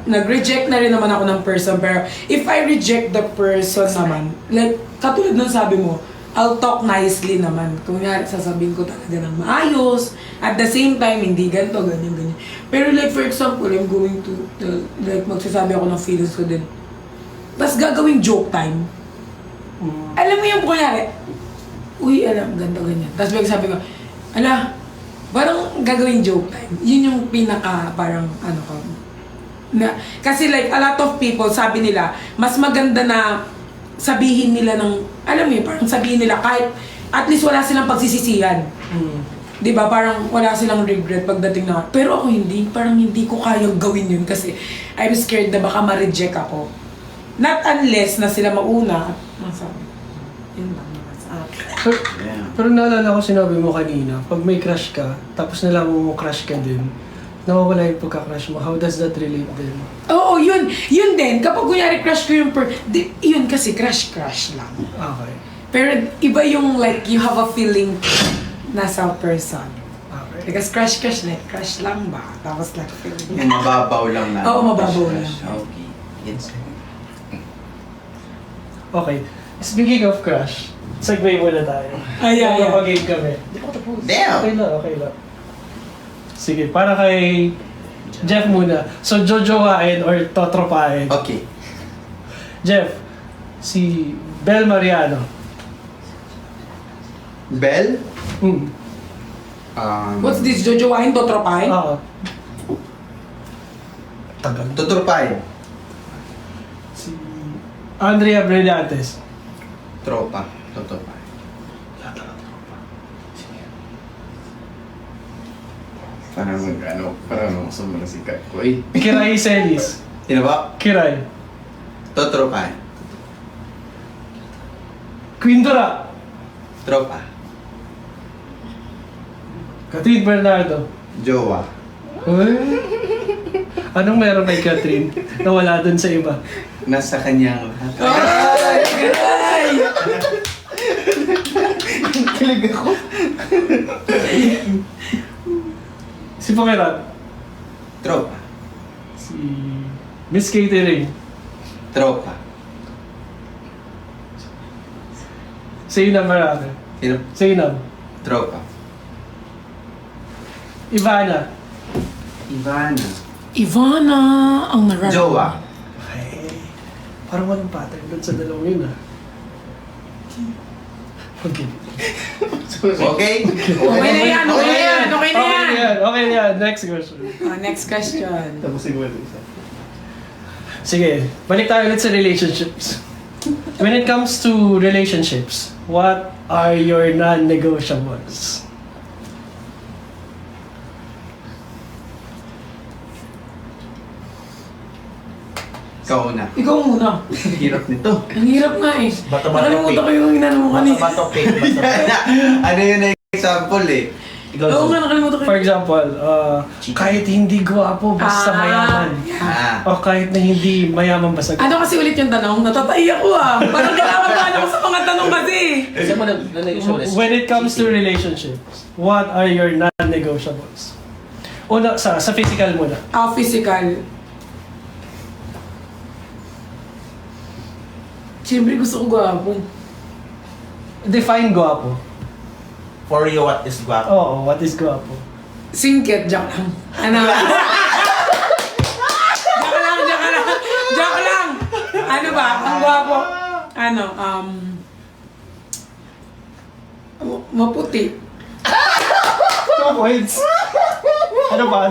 Nag-reject na rin naman ako ng person, pero if I reject the person naman, like, katulad ng sabi mo, I'll talk nicely naman. Kung nga, sasabihin ko talaga ng maayos. At the same time, hindi ganito, ganyan, ganyan. Pero like, for example, I'm going to like, magsasabi ako ng feelings ko din. Tapos gagawing joke time. Alam mo yung kunyari, uy, alam, ganito, ganyan. Tapos sabi ko, ala, parang gagawing joke time. Yun yung pinaka, parang, ano ko, na, kasi like, a lot of people, sabi nila, mas maganda na sabihin nila ng, alam mo yun, parang sabihin nila kahit at least wala silang pagsisisihan. Di ba? Parang wala silang regret pagdating na, pero ako hindi, parang hindi ko kayang gawin yun kasi I'm scared na baka ma-reject ako. Not unless na sila mauna at masabi. Yun lang naman sa akin. Pero naalala ko sinabi mo kanina, pag may crush ka, tapos nalaman mo crush ka din, nawawala yung pagka-crush mo. How does that relate din? Oo, yun. Yun din. Kapag kunyari crush ko yung yun kasi crush lang. Okay. Pero iba yung like, you have a feeling nasa person. Okay. Because crush like, crush lang ba? Tapos like, feeling. Yung mababaw lang na. Oo, mababaw lang. Okay. Yes. Okay. Speaking of crush, segue muna tayo. Ay, Mag-game kami. Hindi ko tapos. Damn! Okay lang. Sige, para kay Jeff muna. So, jojowain or totropain? Okay. Jeff, si Bel Mariano. Bell? What's this? Jojowain, totropain? Oo. Tagal. Tuturpain. Si Andrea Brillantes. Tropa. Tuturpain. Parang sumunod sikat ko eh. Kiray Celis. Sino ba? Kiray. Tuturpain. Quindora. Tropa. Catherine Bernardo. Jowa. Uy. Anong meron kay Catherine na wala dun sa iba? Nasa kanyang lahat. Ay! Ay! Kilig ako. Si Pangeran. Tropa. Si Miss Katie Ring. Tropa. Zainab Marame. Sino? Zainab. Tropa. Ivana. Ivana. Ivana! Ang nararamdaman. Jowa. Ay, parang walang pattern dun sa dalawang yun ah. Okay. Okay? Okay na yan, okay na yan, okay na yan. Okay na yan. Next question. Next question. Tapusin mo isa. Sige, balik tayo ulit sa relationships. When it comes to relationships, what are your non-negotiables? Ikaw na. Ikaw muna. Hirap nito. Ang hirap nga eh. Nakalimutan ko yung inano mo kanina. Ano yun na example eh? Oo nga, nakalimutan ko. For example, kahit hindi gwapo, basta mayaman. O kahit na hindi mayaman, basta Ano kasi ulit yung tanong? Natatay ako ah. Parang kailangan ako sa mga tanong kasi. When it comes to relationships, what are your non-negotiables? Una, sa physical muna. Physical. Siyempre gusto ko gwapo. Define gwapo. For you, what is guwapo? Oo, what is gwapo? Singket, joke lang. Ano? Joke lang. Ano ba? Ang gwapo. Ano, maputi. 2 points. Ano pa?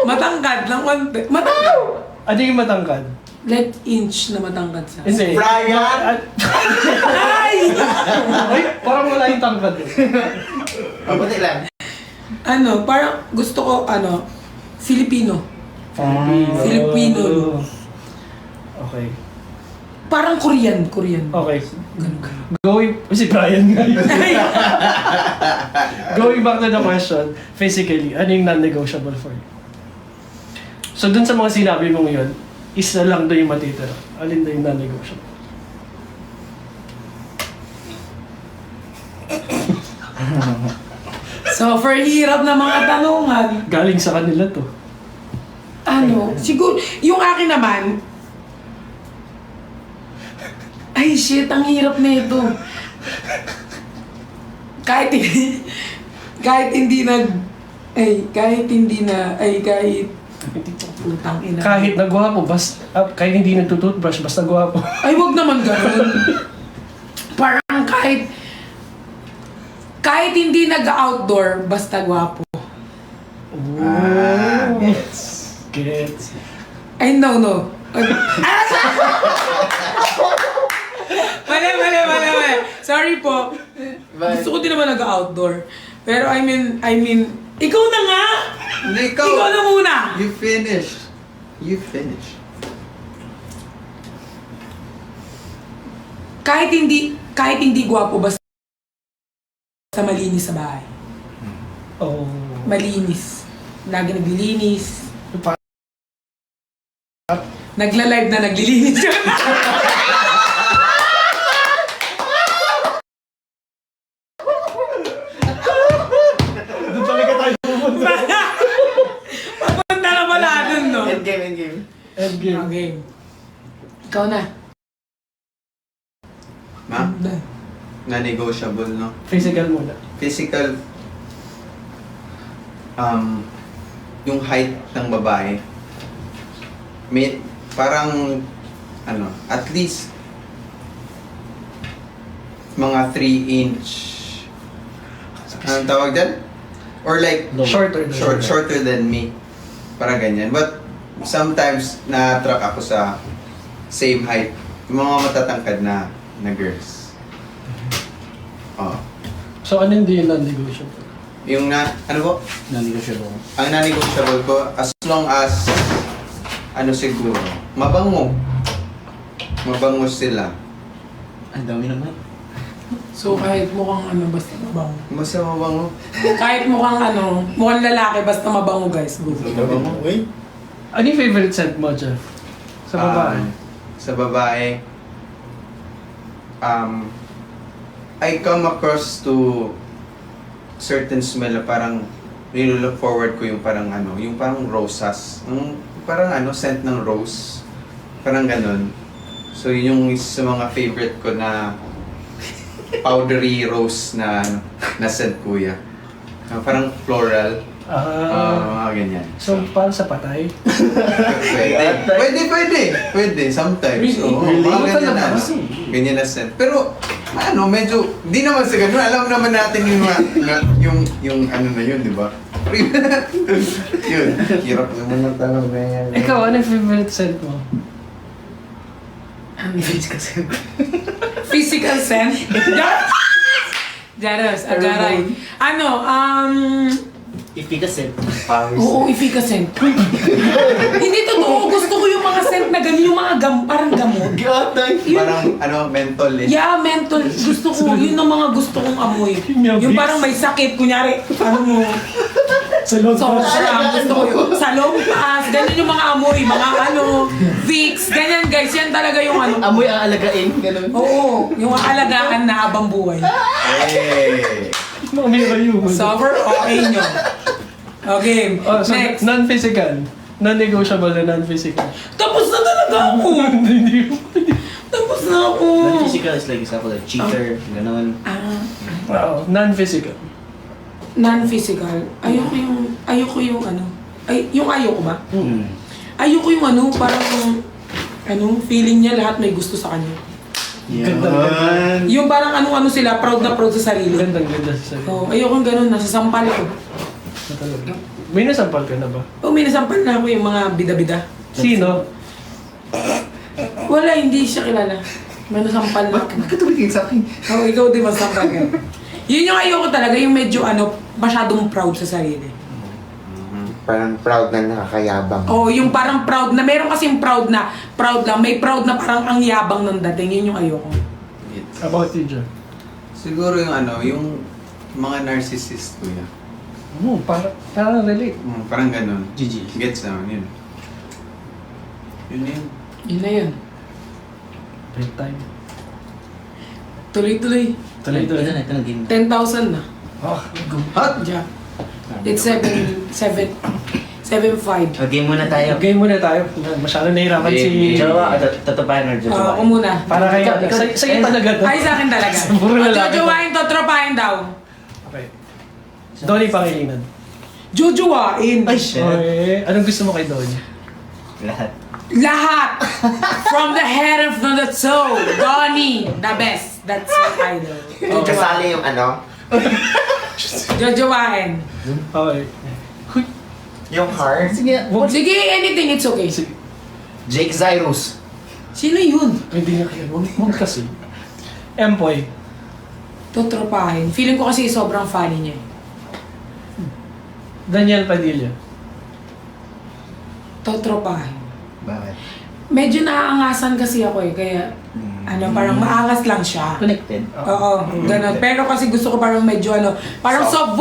Matangkad lang konti. Matangkad. Ano yung matangkad? Like inch na matangkad sa. Hindi. Brian! Ay! Ay, parang wala yung tangkad. Mabuti lang. Ano, parang gusto ko, Filipino. Filipino. Okay. Parang Korean. Okay. Ganun. Going, si Brian nga yun. Going back to the question, physically, ano yung non-negotiable for you? So dun sa mga sinabi mong yun, isa lang doon yung matitira. Alin doon yung non-negotiable? So, for hirap na mga tanungan, Galing sa kanila to. ano ano, siguro, yung akin naman, ay shit, ang hirap na ito. Kahit putang ina. Kahit nagwapo, kahit hindi nagtututbrush, basta gwapo. Ay, wag naman ganun. Parang kahit hindi nag-outdoor, basta gwapo. Gets. Ay, no. Mali. Sorry po. Gusto ko din naman nag-outdoor. Pero I mean, ikaw na nga! Hindi, Ikaw na muna! You finished. Kahit hindi gwapo, basta malinis sa bahay. Oh. Malinis. Lagi naglilinis. Nagla-live na naglilinis. Doon talaga tayo pupunta. Papunta na pala dun, no? Endgame. Endgame. Okay. Ikaw na. Ma? Na-negotiable, no? Physical muna. Physical, yung height ng babae, may, parang, at least, mga 3-inch, anong tawag dyan? Or like, shorter than me. Parang ganyan. But, sometimes, na-attract ako sa same height. Yung mga matatangkad na girls. Oh. So, ano hindi yung non-negotiable? Yung ano po? Non-negotiable. Ang non-negotiable ko, as long as, siguro, mabango. Mabango sila. Ang dami naman. So, kahit mukhang basta mabango. Basta mabango. Kahit mukhang lalaki, basta mabango, guys. Go. Mabango. Uy. Ano yung favorite scent mo, Jeff? Sa babae? Sa babae, I come across to certain smell na parang nilook forward ko yung parang yung parang rosas. Yung parang scent ng rose. Parang ganun. So yun yung isa sa mga favorite ko na powdery rose na scent, kuya. Parang floral. Mga ganyan. So, para sa patay? Pwede. Sometimes. Really? Oo, Really? mga ganyan Talaga? ganyan na scent. Pero, medyo, di naman sa ganun. Alam naman natin yung na yun, di ba? Yun. Hirap naman ng tanong na yan. Ikaw, ano yung favorite scent mo? Physical sense. Jaros, agaray. Efficacy. Oo, efficacy. Hindi totoo. Gusto ko yung mga scent na ganyan, yung mga parang gamot. Parang, menthol eh. Yeah, mental. Gusto ko. Yun ang mga gusto kong amoy. Yung parang may sakit. Kunyari, Sa loob gusto ko yun. Sa lompas. Ganyan yung mga amoy. Mga Vicks. Ganyan guys. Yan talaga yung Amoy ang alagain. Ganun. Oo. Yung alagaan na habang buhay. Hey! Mamira yun. Sober, okay nyo. Okay, Oh, so next. non-physical. Non-negotiable na non-physical. Tapos na talaga ako. Tapos na ako. Non-physical is like example like cheater. Ganun. Wow. Non-physical. Non-physical. Ayoko yung yung ayoko ba? Hmm. Ayoko yung parang, feeling niya lahat may gusto sa kanya. Yan. Yung parang sila, proud na proud sa sarili. Gandang-ganda sa sarili. Oh, ayoko ganun, nasasampal ko. Talaga. May nasampal ka na ba? Oh, may nasampal na ako yung mga bida-bida. Sino? Wala, hindi siya kilala. May nasampal na ako. Bakit tumigil sa akin? Oh, ikaw din masampal ka. Yun yung ayoko talaga, yung medyo masyadong proud sa sarili. Parang proud na nakakayabang. Oh, yung parang proud na, meron kasing proud lang, may proud na parang ang yabang ng dating, yun yung ayoko. About you, John. Siguro yung yung mga narcissist, kuya. Parang relate. Parang ganun. GG. Gets naman yun. Yun. Yun na yun. Break time. Tuloy-tuloy. Ito na game. 10,000 na. Oh, Hot! Yeah. It's 7 7'5". Okay, muna tayo. Game muna tayo. Masyado nahirapan si... Jowa, tatapahan or jowa? Ako muna. Para kayo. Sa'yo talaga to. Ay, sa akin talaga. Puro lalaki to. Jojowain to, tropahin daw. Okay. Donnie Pangilinan. Jojowain. Ay, shit. Okay. Anong gusto mo kay Donnie? Lahat. Lahat! From the head and from the toe. Donnie, the best. That's what I do. Kasali yung ano, Jojowain. Okay. Huy. yung heart. Sige. Sige, anything, it's okay. Sige. Jake Zyrus. Sino yun? Hindi nga kayo. Huwag kasi. Empoy. Totropahin. Feeling ko kasi sobrang funny niya. Daniel Padilla. Totropahin. Bakit? Medyo naaangasan kasi ako eh, kaya parang maangas lang siya. Connected. Oo, ganun. Pero kasi gusto ko parang medyo parang soft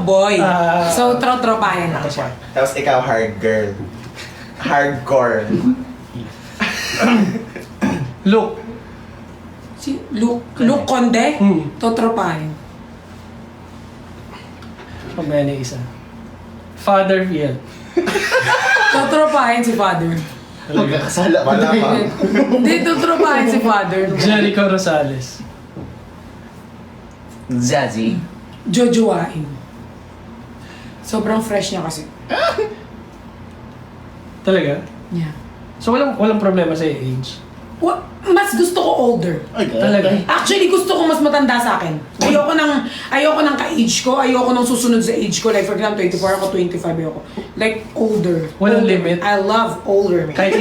boy. Ah. So, trotropahin ako siya. Tapos ikaw, hard girl. Hardcore. Luke. Si Luke Conde, totropahin. Pamaya na isa. Father Fiel. Totropahin si Father. Magkakasala pa Malamang. Hindi, totropahin si Father. Jericho Rosales. Zazie. Jojowain. Sobrang fresh niya kasi. Talaga? Yeah. So walang problema sa age? Mas gusto ko older. Talaga? Actually, gusto ko mas matanda sa akin. Ayoko ng ka-age ko. Ayoko ng susunod sa age ko. Like, for example, 24 ako, 25 ako. Like, older. Walang Older. limit? I love older men. Kahit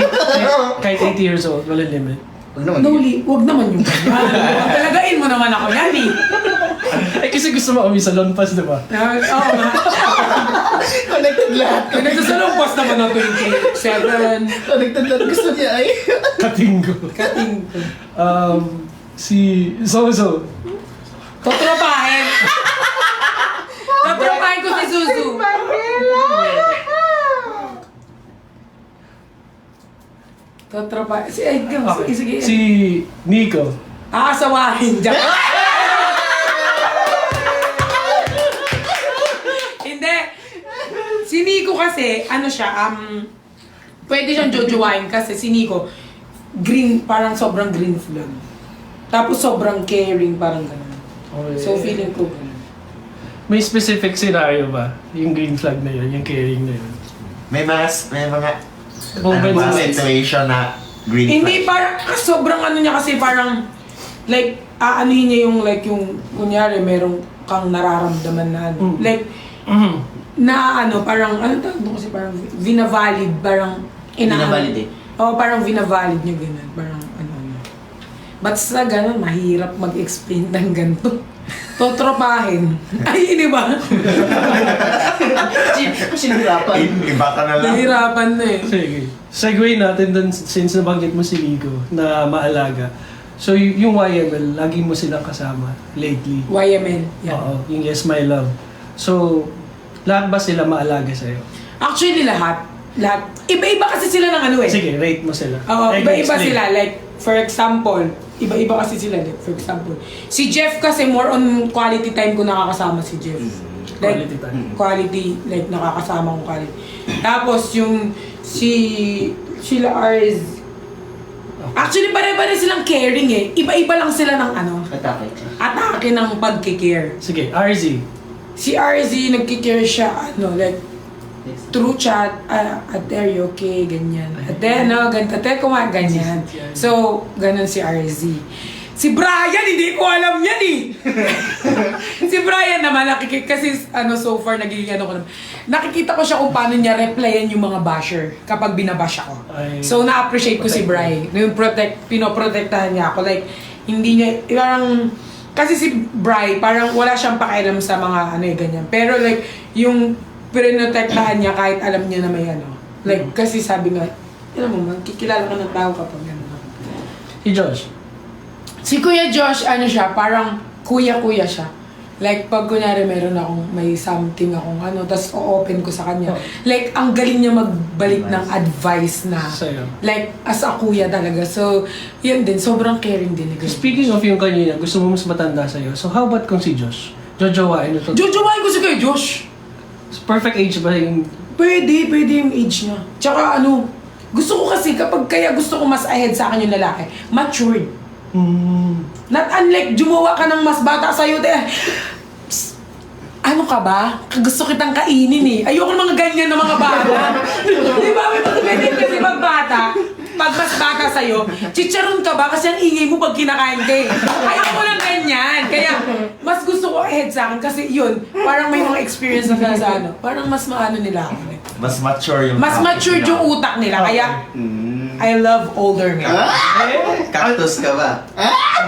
80 years old, walang limit. Wag naman yung ganyan. Talagain mo naman ako yan eh. Eh kasi gusto mo sa salon pass, di ba? Oo nga. Connected lahat. Kaya nagsasalumpas naman ng 27. Connected lahat. Gusto niya ay. Katinggo. Kating ko. Si Zozo. Totropahin. Totropahin ko si Suzu. Totropahin. Sige. Si Nico. Aasawahin dyan. Hindi. Si Nico kasi, pwede siyang jojowain kasi si Nico, parang sobrang green flag. Tapos sobrang caring, parang gano'n. Okay. So feeling ko gano'n. May specific scenario ba? Yung green flag na yun, yung caring na yun. May mga Moments. mga situation na green Hindi, flag. parang sobrang niya kasi parang, like, aanuhin niya yung, like, yung, kunyari, merong kang nararamdaman na like, parang, tawag doon kasi parang, vinavalid, parang, Vinavalidate. Oo, parang vinavalid niya ganun, parang, But sa ganun, mahirap mag-explain ng ganito. Totropahin. Ay, di ba? Sinirapan. Iba ka na lang. Nahirapan na eh. Sige. Segue natin dun since nabanggit mo si Nico na maalaga. So yung YML, lagi mo silang kasama lately. YML. Yeah. Oo, yung Yes My Love. So, lahat ba sila maalaga sa'yo? Actually, lahat. Iba-iba kasi sila ng eh. Sige, rate mo sila. Oo, Like, iba-iba explain. sila. Like, for example, iba-iba kasi sila. Like, for example, si Jeff kasi more on quality time ko nakakasama si Jeff. Like, Quality time. Quality, like, nakakasama kong quality. Tapos, yung sila Ars, actually, pare-pare silang caring eh. Iba-iba lang sila ng atake ng pagkikare. Sige, RZ. Si RZ, nagkikare siya, like, through chat, ate, you okay, ganyan. Ate, ganito, ate, ganyan. So, ganun si RZ. Si Brian, hindi ko alam yan eh. Si Brian naman, kasi so far, nakikita ko siya kung paano niya replyan yung mga basher kapag binabash ako. So, na-appreciate ko si Brian. Yung pinoprotektahan niya ako. Like, hindi niya, parang, kasi si Brian, parang wala siyang pakialam sa mga ganyan. Pero like, yung pinotektahan niya kahit alam niya na may Like, kasi sabi nga, kikilala ka ng tao kapag Si Josh. Si Kuya Josh, siya, parang kuya-kuya siya. Like, pag kunyari meron akong may something akong tas o-open ko sa kanya. Like, ang galing niya magbalik ng advice na, Sa'yo. like, as a kuya talaga. So, yun din, sobrang caring din. Speaking of yung kanina, gusto mo mas matanda sa'yo. So how about kung si Josh? Jojowain ito. Jojowain ko si Kuya Josh. Perfect age ba yung Pwede yung age niya. Tsaka ano, gusto ko kasi kaya gusto ko mas ahead sa akin yung lalaki, matured. Not unlike jumawa ka ng mas bata sa'yo, psst, ano ka ba? Gusto kitang kainin eh. Ayoko ng mga ganyan na mga bata. Di ba? May mga ganyan kasi pag bata, pag mas bata sa'yo, chicharon ka ba? Kasi ang ingay mo pag kinakain ka eh. Ayoko ng ganyan. Kaya, mas gusto ko ahead sa akin kasi yun, parang may mga experience na kaya sa ano. Parang mas maano nila ako. Mas mature yung Mas matured yung utak nila. Kaya, I love older men. Cactus ka ba?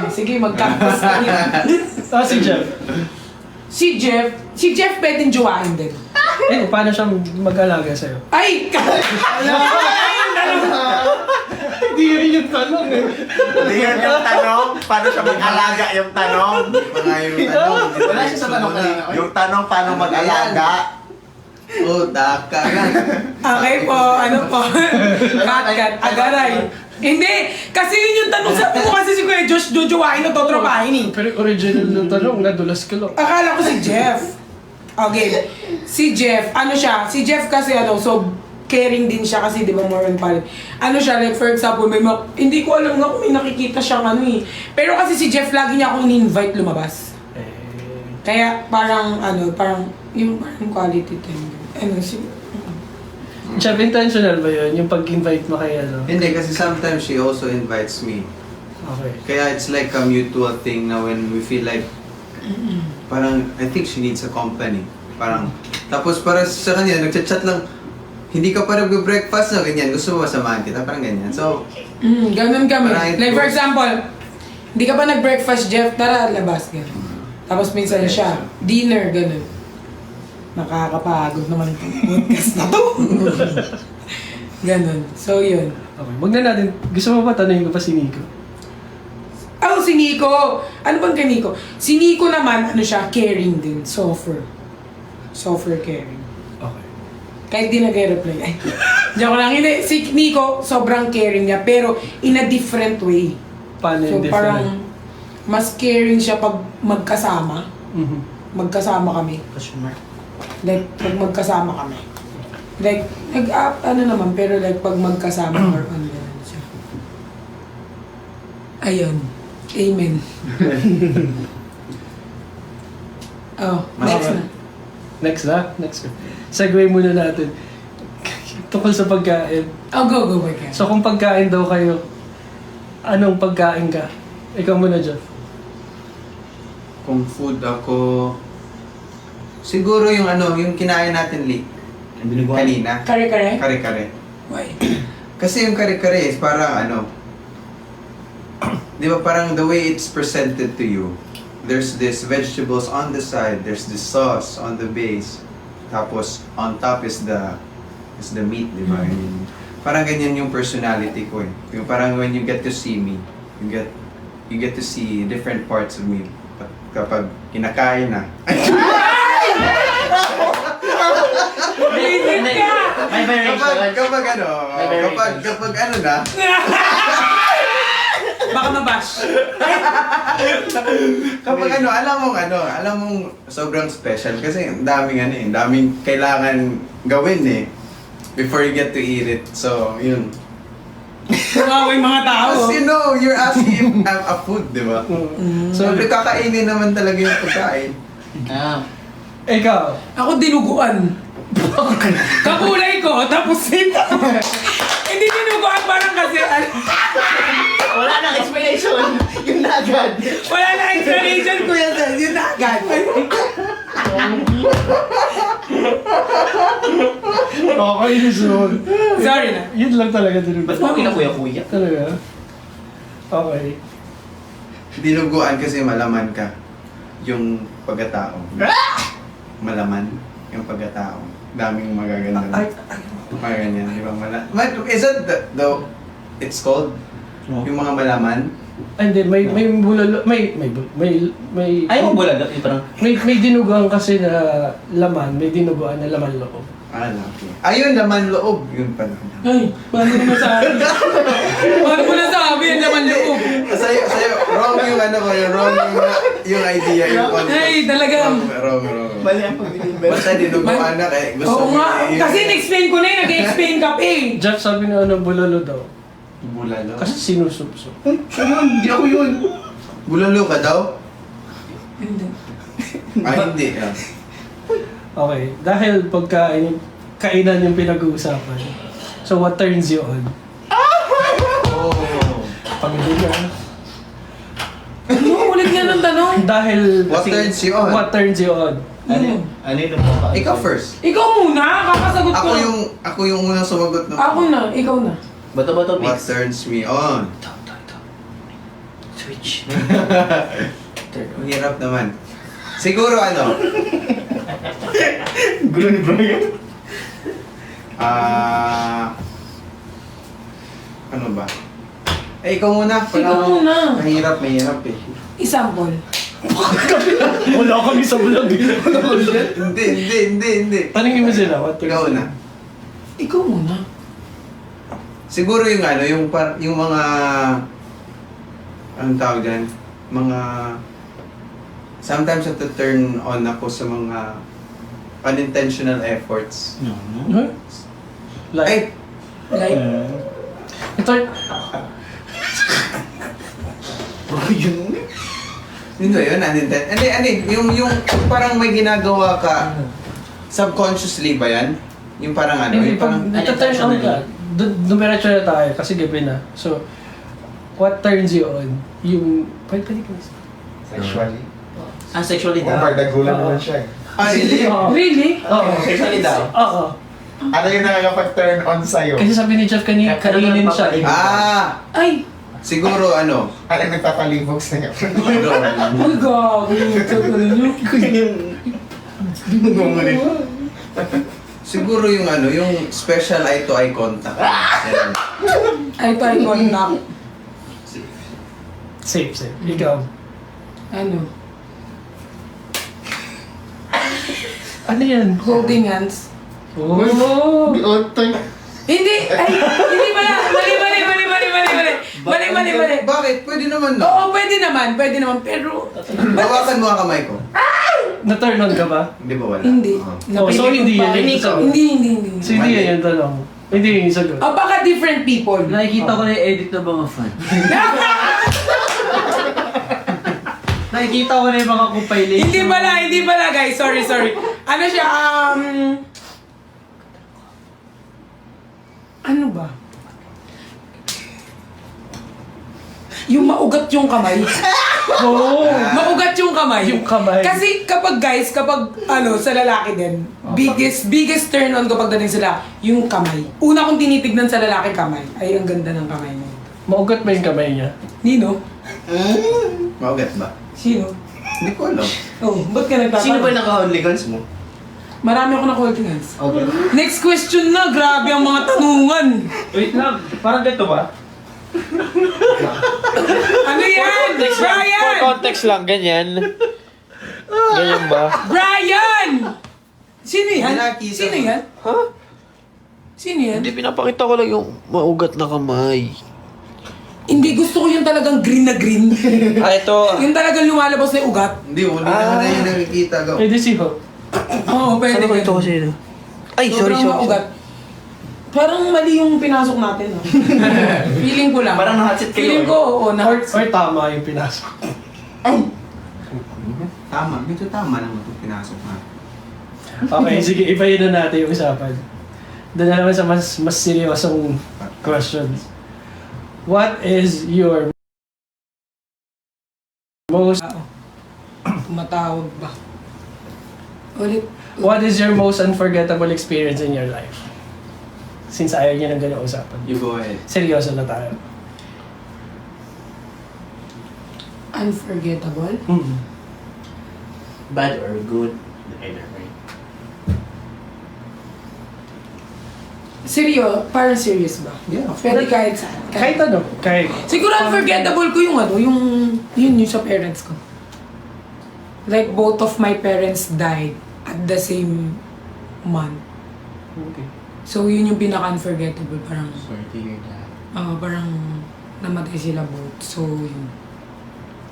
Sige, mag-campus ka niya. Si Jeff. Si Jeff pwedeng jowain din. Eh, paano siya mag-alaga sa'yo? Ay! Hindi yun yung tanong eh. Hindi yun yung tanong. Paano siya mag-alaga yung tanong? Mga yung tanong. Wala siya sa tanong kanina. Yung tanong paano mag-alaga? Oh, daka lang. Okay po, ano po? Kat, agaray. Hindi, kasi yun yung tanong sa ko kasi si Kuya Josh jojowain o totropahin eh. Pero original ng tanong, nadulas ka lang. Akala ko si Jeff. Okay, si Jeff, ano siya? Si Jeff kasi ano, so caring din siya kasi di ba more on pal. Ano siya, like for example, hindi ko alam nga kung may nakikita siyang ano eh. Pero kasi si Jeff lagi niya akong in-invite lumabas. Kaya parang ano, parang yung parang quality time. Ano si Jeff, intentional ba yun? Yung pag-invite mo kay ano? Hindi, kasi sometimes she also invites me. Okay. Kaya it's like a mutual thing na when we feel like parang I think she needs a company. Parang tapos para sa kanya nagchat-chat lang, hindi ka pa nagbe-breakfast na ganyan, gusto mo ba samahan kita? Parang ganyan. So, ganun kami. Right. Like for example, hindi ka pa nag-breakfast, Jeff, tara, labas. Ganun. Tapos minsan siya, dinner, ganun. Nakakapagod naman itong podcast na to. Ganun. So, yun. Okay, wag na natin. Gusto mo ba tanongin ko pa si Nico? Oh, si Nico! Ano bang kay Nico? Si Nico naman, ano siya, caring din. Softer. Softer caring. Okay. Kahit di nag-reply. Ay, joke lang. Hindi, si Nico, sobrang caring niya. Pero in a different way. Paano So yung parang different? mas caring siya pag magkasama. Mhm. Magkasama kami. Question mark. Like, pag magkasama kami. Like, ano naman, pero like pag magkasama or ano naman siya. Ayun. Amen. Oh, next na. Next na? Next na. Segue muna natin. Tungkol sa pagkain. Oh, go, back. So kung pagkain daw kayo, anong pagkain ka? Ikaw muna, Jeff. kung food ako siguro yung ano, yung kinain natin Ang binuguan. kanina. Kare-kare? Kare-kare. Why? Kasi yung kare-kare is parang ano, di ba parang the way it's presented to you, there's this vegetables on the side, there's this sauce on the base, tapos on top is the meat, di ba? Yung- Parang ganyan yung personality ko eh. Yung parang when you get to see me, you get to see different parts of me. Kapag kinakain na, Visit ka! May variation. kapag ano, May variations. kapag ano na, Baka mabash. kapag alam mong sobrang special kasi ang daming kailangan gawin eh before you get to eat it. So, yun. Wow, yung mga tao. Kasi you're asking if a food, di ba? So, So, kakainin naman talaga yung pagkain. ikaw. Ako dinuguan. Kakulay ko, tapos ito. Hindi dinuguan, parang kasi, Wala nang explanation. Yung na agad. wala na explanation, Kuya Sel, yun na agad. Okay, so, Sorry na. yun lang talaga din. Ba't mo kinakuya-kuya? Talaga? Okay. Dinuguan kasi malaman ka yung pagkatao. Malaman yung pagkatao. Daming magaganda. Mga ganyan, di ba? Is that it's called? Yung mga malaman? Ay, hindi, may bulalo, may Ayaw mo bulaga. Yung parang, may dinuguan kasi na laman, may dinuguan na laman loob. Okay. Ayun, laman loob. Yun pala. Ay, paano mo nasabi? Paano mo nasabi yung naman loob? Sa'yo, wrong yung ano ko, yung wrong yung idea, yung concept. Ay, talagang. Wrong. Mali ang pag-deliver. Basta dinugo anak eh. Gusto Oo mo nga, kasi in-explain ko na yun, nag-explain ka pa eh. Jeff, sabi na ano, bulalo daw. Bulalo? Kasi sinusupso. Siya yun, hindi ako yun. Bulalo ka daw? Hindi. Hindi. Ah. Okay, dahil kainan yung pinag-uusapan. So, what turns you on? Oh. Pamilya. Ano, ulit nga ng tanong. Dahil... What turns you on? What turns you on? Ano ito po? Ikaw first. Ikaw muna, kakasagot ko. Ako yung unang sumagot na. Ako na, ikaw na. Bato-bato, What mix. turns me on? Switch. Ang hirap naman. Siguro ano? Gulo ni Brian. Ano ba? Ikaw muna. Ikaw muna. Mahirap eh. Example. Wala kami sa vlog. Hindi. Tanungin mo sila, what turns Ikaw you na. on? Ikaw muna. Siguro yung ano, yung mga anong tawag dyan? Mga sometimes turn on ako sa mga unintentional efforts. Huh? Ay, Like, Ito, yun ba yun? Yung parang may ginagawa ka subconsciously ba yan? Yung parang ano? hindi, Yung parang, pag nata-turn on ka, dumiretso na tayo kasi gabi na. So, what turns you on? Yung, pwede ka na. Sexually. Sexually Kung daw. pagdagulan naman siya eh. really? Oo. really? Oo. Sexually daw. Oo. Ano yung nakakapag-turn on sa'yo? Kasi sabi ni Jeff kaninin siya. Ay, Siguro ano? Ano yung nagpapalibog sa'yo? ay gago. Siguro yung ano, yung special eye-to-eye contact. Yan. Ay, tayo contact. Safe. Ikaw. Ano? Ano yan? Holding hands. Oh. Di otoy. Hindi! Ay! Hindi pala! Mali! Bakit? Pwede naman no? Oo, pwede naman. Pero... Bawakan mo ang kamay ko. Na-turn on ka ba? Hindi ba wala? Hindi. Oh, so hindi yan yung sagot. Hindi. So hindi yan yung tanong. Hindi yung sagot. Ah, baka different people. Nakikita ko na yung edit ng mga fan. Nakikita ko na yung mga compilation. Hindi pala guys. Sorry. Ano siya, ano ba? Yung maugat yung kamay. Oo. Maugat yung kamay. Yung kamay. Kasi kapag sa lalaki din, biggest turn on kapag dating sila, yung kamay. Una kong tinitignan sa lalaki kamay, ay ang ganda ng kamay mo. Maugat ba yung kamay niya? Nino? Maugat ba? Sino? Hindi ko alam. Oh, ba't ka nagtatanong? Sino ba yung naka-hooligans mo? Marami ako na-holding hands. Okay. Next question na, grabe ang mga tanungan. Wait lang, parang dito ba? Ano yan? Brian! Context lang, ganyan. Ganyan ba? Brian! Sino yan? Pinakita Sino mo. yan? Ha? Sino yan? Hindi, pinapakita ko lang yung maugat na kamay. Hindi, gusto ko yung talagang green na green. Ah, ito. Yung talagang lumalabas na yung ugat. Hindi, wala naman na yung nakikita ko. Pwede si Ho. Oo, pwede. Saan ko ito kasi? Ay, sorry. Maugat. Parang mali yung pinasok natin. No? Feeling ko lang. Parang na-hotset kayo. Feeling ko, oo. Or tama yung pinasok. Tama, medyo tama naman itong pinasok na. Okay, sige, ibahin na natin yung usapan. Doon na naman sa mas seryosong questions. What is your most Tumatawag ba? Ulit. what is your most unforgettable experience in your life? Since ayaw niya ng ganyan usapan. You go ahead. Seryoso na tayo. Unforgettable? Bad or good? Either way. Parang serious ba? Yeah. Pwede kahit saan. Kahit ano. Kahit. Siguro unforgettable ko yung yun sa parents ko. Like both of my parents died at the same month. Okay. So yun yung pinaka-unforgettable. Parang, Sorry to hear that. parang namatay sila both. So yun.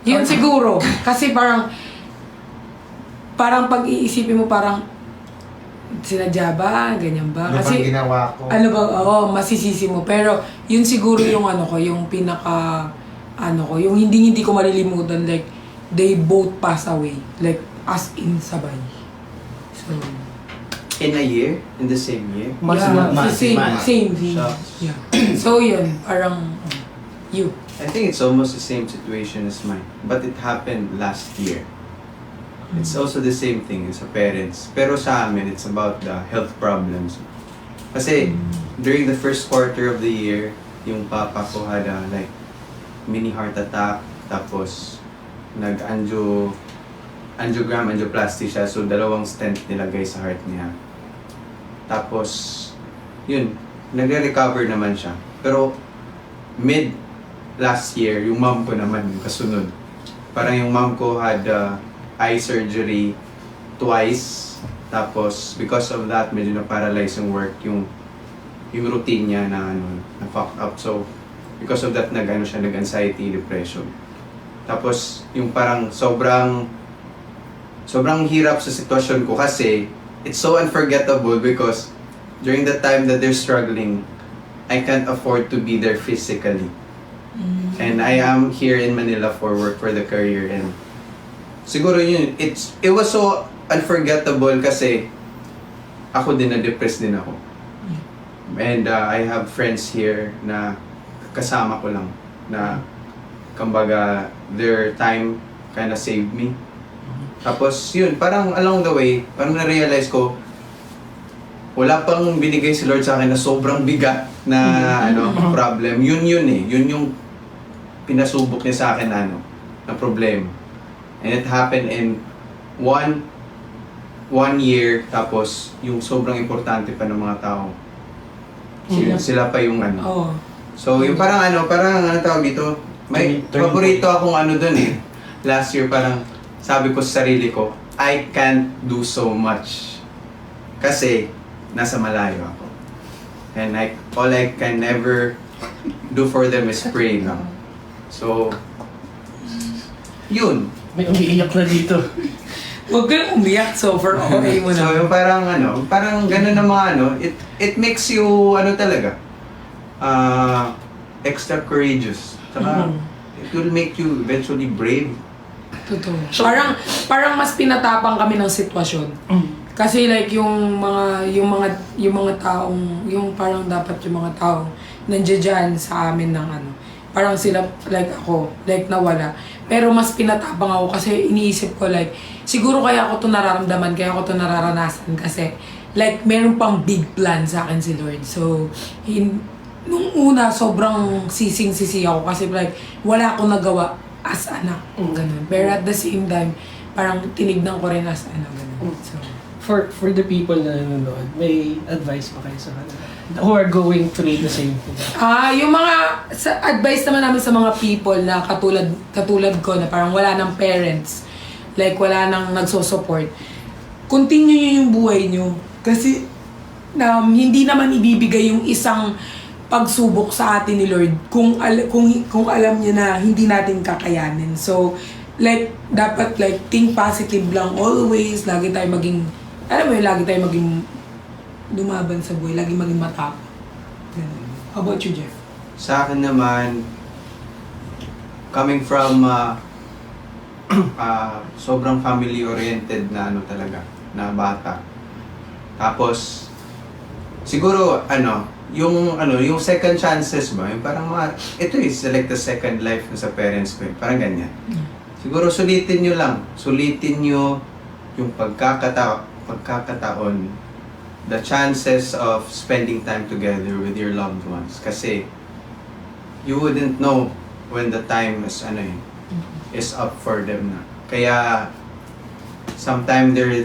Yun siguro. Kasi parang pag-iisipin mo parang sinadya ba? Ganyan ba? Ano bang Kasi ginawa ko? ano ba, oo, masisisi mo. Pero yun siguro yung ano ko, yung pinaka ano ko, yung hindi ko malilimutan, like they both pass away. Like as in sabay. So, In a year? In the same year? same thing. Shucks. Yeah. So yun, parang you. I think it's almost the same situation as mine. But it happened last year. It's also the same thing sa parents. Pero sa amin, it's about the health problems. Kasi during the first quarter of the year, yung papa ko had a like mini heart attack. Tapos angioplasty siya. So 2 stent nilagay sa heart niya. Tapos, yun, nagre-recover naman siya. Pero mid last year, yung mom ko naman yung kasunod. Parang yung mom ko had eye surgery twice. Tapos, because of that, medyo na-paralyze yung work, yung routine niya na fucked up. So, because of that, nag-anxiety, depression. Tapos, yung parang sobrang hirap sa sitwasyon ko kasi it's so unforgettable because during the time that they're struggling, I can't afford to be there physically. And I am here in Manila for work, for the career, and siguro yun, it was so unforgettable kasi ako din na-depressed din ako. And I have friends here na kasama ko lang na kumbaga their time kinda saved me. Tapos yun, parang along the way, parang na-realize ko wala pang binigay si Lord sa akin na sobrang bigat na problem. Yun eh. Yun yung pinasubok niya sa akin na problema. And it happened in one year, tapos yung sobrang importante pa ng mga tao. Sila pa yung Oh. So yung parang tawag dito, may paborito akong dun eh. Last year parang sabi ko sa sarili ko, I can't do so much. Kasi nasa malayo ako. And all I can never do for them is pray lang. So, yun. May umiiyak na dito. Huwag ka lang umiyak, so for okay mo So, na. yung parang ganun na mga it makes you, talaga, extra courageous. Saka, it will make you eventually brave. Totoo. Parang mas pinatapang kami ng sitwasyon. Kasi like yung mga taong, yung parang dapat yung mga taong nandiyan dyan sa amin ng parang sila, like ako, like nawala. Pero mas pinatapang ako kasi iniisip ko like, siguro kaya ako to nararamdaman, kaya ako to nararanasan kasi like meron pang big plan sa akin si Lord. So, nung una, sobrang sising-sisi ako kasi like, wala akong nagawa as anak. Ganun. Pero at the same time, parang tinignan ko rin as ganun. So, For the people na nanonood, may advice ba kayo sa kanila? Who are going through the same thing? yung mga advice naman namin sa mga people na katulad ko na parang wala nang parents, like wala nang nagso-support. Continue nyo yung buhay nyo. Kasi hindi naman ibibigay yung isang pagsubok sa atin ni Lord kung alam niya na hindi natin kakayanin. So, like, dapat like think positive lang always. Lagi tayo maging lumaban sa buhay, lagi maging matapang. Ganun. How about you, Jeff? Sa akin naman, coming from sobrang family-oriented na na bata. Tapos, siguro, yung second chances ba, yung parang ito is like the second life sa parents ko, parang ganyan. Siguro sulitin nyo yung pagkakataon, the chances of spending time together with your loved ones. Kasi, you wouldn't know when the time is up for them na. Kaya, sometime they're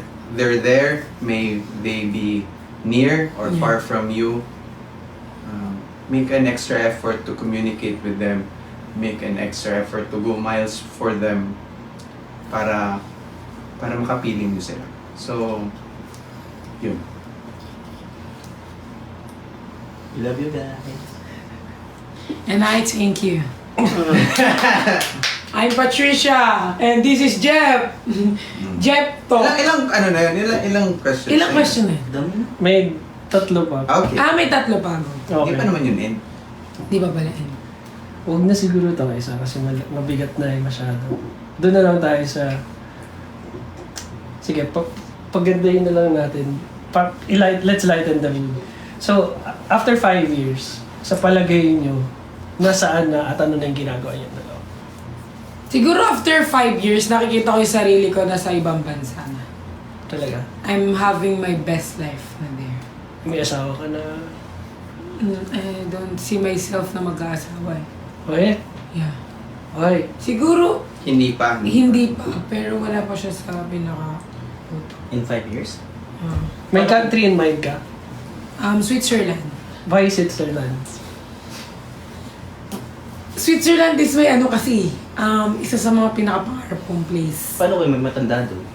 there, may they be near or far from you. Make an extra effort to communicate with them. Make an extra effort to go miles for them para makapiling nyo sila. So, yun. We love you guys. And I thank you. I'm Patricia, and this is Jeff. Jeff to. Ilang, ano na yun? Ilang questions? Ilang na yun? question eh? Dami na. May tatlo pa. Okay. May tatlo pa ako. Hindi pa naman yun end. Di ba pala? Huwag na siguro ito isa kasi mabigat na masyado. Doon na lang tayo sa... Sige, pagandahin na lang natin. Let's lighten the mood. So, after 5 years, sa palagay nyo, nasaan na at ano na yung ginagawa niyo dalawa? Siguro after 5 years, nakikita ko yung sarili ko na sa ibang bansa na. Talaga? I'm having my best life na there. May asawa ka na? I don't see myself na mag-aasawa eh. Okay? Yeah. Okay. Siguro, Hindi pa. hindi pa. Pero wala pa siya sa pinaka... In 5 years? May country in mind ka? Switzerland. Why Switzerland? Switzerland is may ano kasi, isa sa mga pinakapangarap kong place. Paano kayo may matanda doon?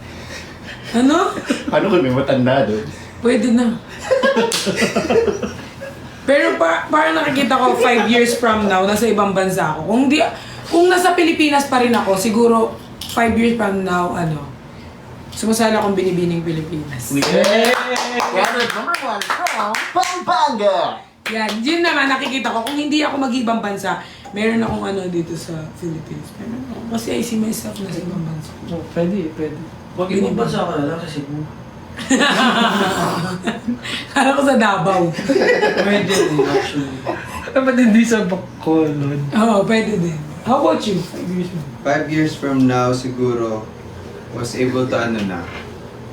Ano? Paano kung may matanda doon? Pwede na. Pero parang nakikita ko 5 years from now, nasa ibang bansa ako. Kung nasa Pilipinas pa rin ako, siguro 5 years from now, sumasala akong binibining Pilipinas. Gathered number 1 from Pampanga! Yan, yun naman nakikita ko. Kung hindi ako mag-ibang bansa, meron akong dito sa Philippines. Meron ako. Kasi I see myself na sa ibang bansa. Oh, pwede. Huwag ibang bansa ka na lang kasi Kala ko sa Davao. pwede din actually. Dapat hindi sa Bacolod. Oo, pwede din. How about you? 5 years mo? 5 years from now, siguro, was able to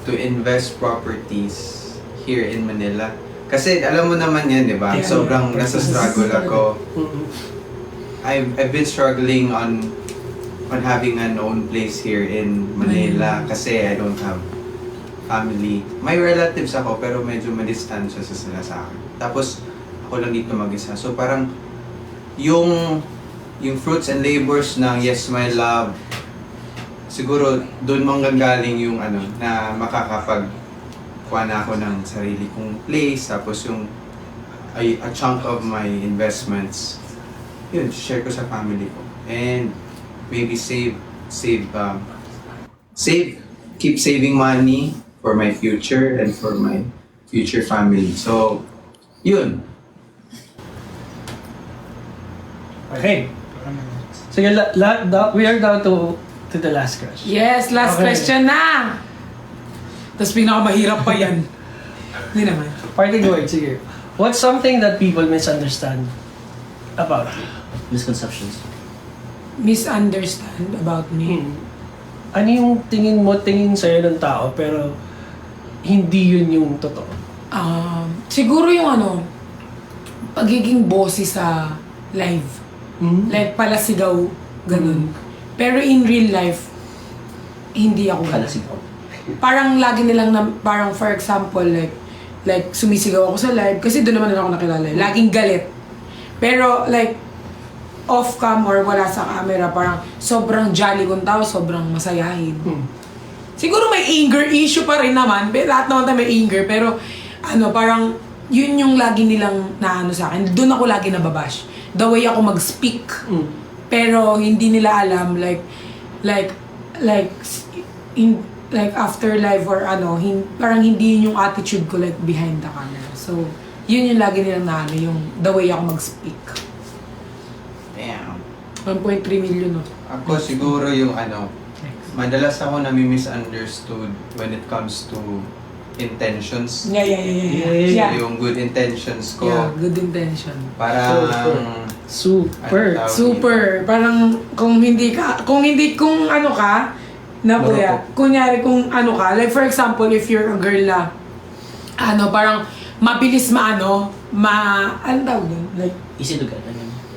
to invest properties here in Manila. Kasi alam mo naman yan, di ba? Yeah. Sobrang nasa struggle ako. I've been struggling on having an own place here in Manila kasi I don't have family. May relatives ako pero medyo madistansya sila sa akin. Tapos ako lang dito mag-isa. So parang yung fruits and labors ng Yes My Love, siguro doon manggagaling yung na makakapagkuha na ako ng sarili kong place, tapos yung a chunk of my investments, yun, share ko sa family ko. And maybe keep saving money for my future and for my future family. So, yun. Okay. Sige, we are down to the last question. Yes, last Okay. question na! Tapos pinakamahirap pa yan. Hindi naman. Parting words, sige. What's something that people misunderstand about you? Misconceptions. Misunderstand about me. Ano yung tingin sa'yo ng tao pero hindi yun yung totoo? Siguro yung pagiging bossy sa live. Like palasigaw, ganun. Pero in real life, hindi ako ganun. Kalasigaw. Parang lagi nilang, parang for example, like sumisigaw ako sa live, kasi doon naman ako nakilala. Laging galit. Pero like, off-cam or wala sa camera, parang sobrang jolly kong tao, sobrang masayahin. Siguro may anger issue pa rin naman. Lahat naman tayo may anger, pero parang yun yung lagi nilang sa akin. Doon ako lagi nababash. The way ako mag-speak. Pero hindi nila alam like after live or parang hindi yun yung attitude ko like behind the camera. So, yun yung lagi nilang yung the way ako mag-speak. Damn. 1.3 million Ako siguro yung madalas ako nami-misunderstood when it comes to intentions. Yeah. Yung good intentions ko. Yeah, good intention. Parang Super. Ano tawag Super. Parang kung kuya, kunyari kung like for example, if you're a girl na, parang mabilis anong tawag dun? Easy to get.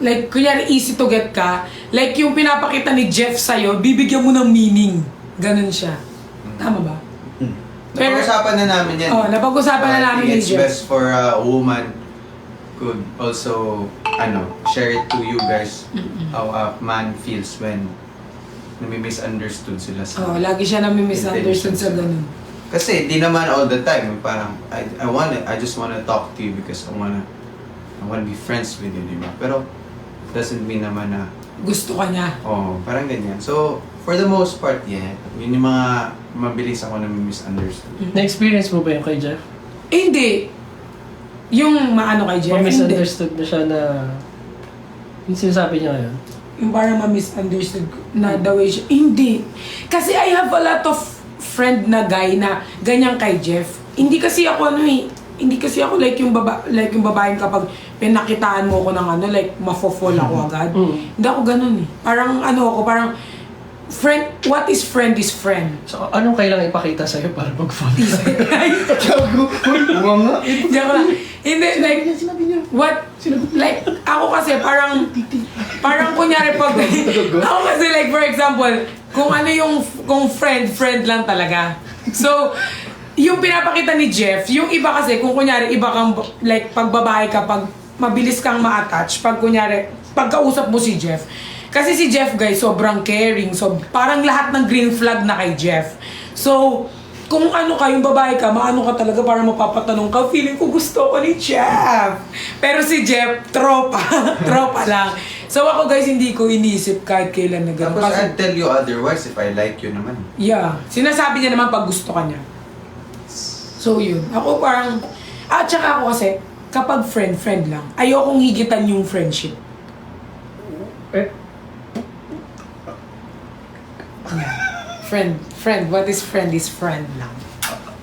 Like, kunyari easy to get ka, like yung pinapakita ni Jeff sa'yo, bibigyan mo ng meaning. Ganun siya. Tama ba? Pero- Napag-usapan na namin yan. Napag-usapan na I namin think ni it's Jeff. best for a woman could also share it to you guys how a man feels when nami-misunderstood sila sa Lagi siya nami-misunderstood sa ganun. Kasi di naman all the time parang I just wanna talk to you because I wanna be friends with you, di ba? Pero doesn't mean naman na gusto ka niya. Oo, parang ganyan. So, for the most part, yeah. Yun yung mga mabilis ako na misunderstood. Na-experience mo ba yung kay Jeff? Hindi. Yung maano kay Jeff, hindi. Ma-misunderstood mo siya na... Yung sinasabi niya ngayon? Yung parang ma-misunderstood na the way siya. Hindi. Kasi I have a lot of friend na guy na ganyan kay Jeff. Hindi kasi ako hindi kasi ako like yung babaeng kapag pinakitaan mo ako ng like mafo-fall ako agad. Hindi ako ganun eh. Parang parang friend, what is friend is friend. So, anong kailangan ipakita sa'yo para mag-fall? Diyan ko lang. Hindi, like, what, like, ako kasi parang kunyari pag, ako kasi like, for example, kung friend lang talaga. So, yung pinapakita ni Jeff, yung iba kasi, kung kunyari, iba kang, like, pag babae ka, pag mabilis kang ma-attach, pag kunyari, pagkausap mo si Jeff. Kasi si Jeff, guys, sobrang caring. So, parang lahat ng green flag na kay Jeff. So, kung yung babae ka, maano ka talaga para mapapatanong ka, feeling ko gusto ko ni Jeff. Pero si Jeff, tropa. Tropa lang. So ako guys, hindi ko inisip kahit kailan na gano'n. Tapos I'd tell you otherwise if I like you naman. Yeah. Sinasabi niya naman pag gusto ka niya. So yun. Ako parang, tsaka ako kasi, kapag friend lang, ayokong higitan yung friendship. Friend. What is friend is friend lang.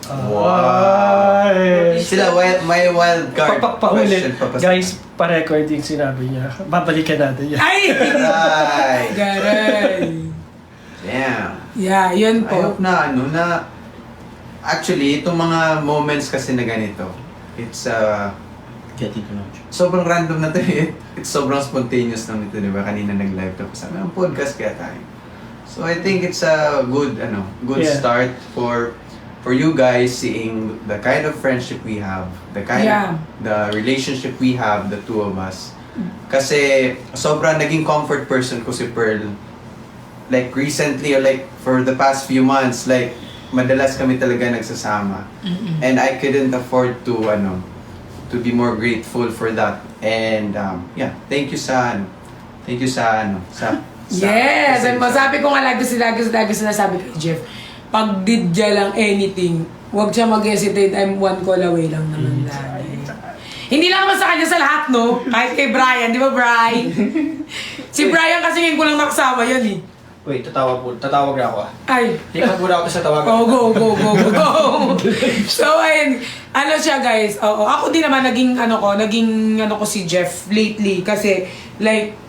Wow. Sila, may wild card question Paulit. pa. Guys, pa-record yung sinabi niya. Babalikan natin yan. Ay! Right. Garay! Damn. Yeah, yun I po. hope na actually, itong mga moments kasi na ganito, it's Getting to know you. sobrang random na to eh. It's sobrang spontaneous lang nito, di ba? Kanina nag-live to. Sabi, ang podcast kaya tayo. So I think it's a good Yeah. start for you guys seeing the kind of friendship we have, the relationship we have, the two of us. Kasi sobrang naging comfort person ko si Pearl. Like recently or like for the past few months, like madalas kami talaga nagsasama. And I couldn't afford to be more grateful for that. And thank you sa Yes! And masabi ko nga lagi sinasabi kay Jeff, pag did niya lang anything, huwag siya mag-hesitate, I'm one call away lang naman lagi. Hindi lang naman sa kanya sa lahat, no? Kahit kay Brian, di ba Brian? Si Brian kasi ngayon ko lang nakasama yun eh. Wait, tatawag na ako Ay. Lipat muna ako sa tawagan. Oh, go. So, ayun. Ano siya, guys? Oo. Ako din naman, naging ko si Jeff lately. Kasi, like,